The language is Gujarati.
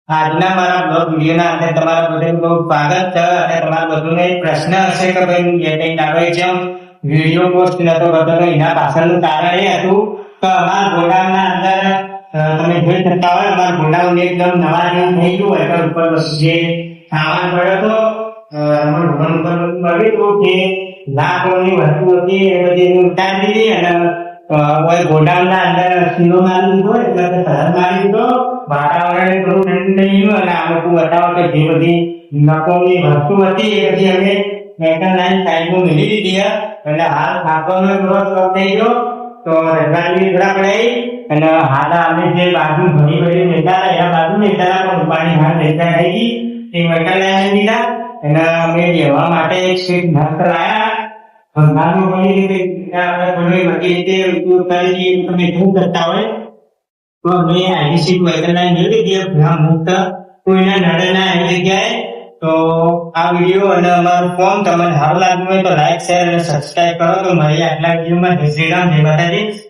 આજના મારા બ્લોગ વિડીયોના અંદર તમારા બધાનું બહુ સ્વાગત છે અને તમારા બધાને એક પ્રશ્ન હશે કે ભાઈ કંઈક નાનો જેમ વિડીયો પોસ્ટ નતો કરતો તો એના પાછળનું કારણ એ હતું કે અમારા ગોડાઉનના અંદર તમે જોઈ શકતા હોય અમારા ગોડાઉન એકદમ નવા જેવું થઈ ગયું હોય તો ઉપર જે સામાન પડ્યો હતો મળ્યું હતું કે લાખોની વસ્તુ હતી એ બધી ઉતારી દીધી અને ગોડાઉનના અંદર સીલો મારી દીધો એટલે સરળ મારી દીધો વાતાવરણ થોડું ઠંડુ થઈ ગયું અને આ લોકો બતાવો કે જે બધી નકોની વસ્તુ હતી એ બધી અમે મેટલ લાઈન સાઈડમાં મેળવી દીધી એટલે હાલ ખાવાનો થોડો સ્ટોક થઈ ગયો તો રજવાડી થોડા પડાઈ અને હાલ અમે જે બાજુ ઘણી બધી નેતા એના બાજુ નેતા પણ ઉપાડી હાલ નેતા થઈ ગઈ એ મેટલ લાઈન દીધા અને અમે લેવા માટે એક સીટ નસ્ત લાયા ભંગારનું બની રીતે આપણે બધી રીતે ઉપયોગ કરી તમે શું કરતા હોય તો અમે આની સીટ મેટલ લાઈન મેળવી દીધી ભ્રમ મુક્ત કોઈના નડે ના આવી જગ્યાએ તો આ વિડીયો અને અમારું ફોર્મ તમને સારું લાગ્યું હોય તો લાઈક શેર અને સબસ્ક્રાઇબ કરો તો મારી આટલા વિડીયોમાં જય શ્રી રામ જય માતાજી.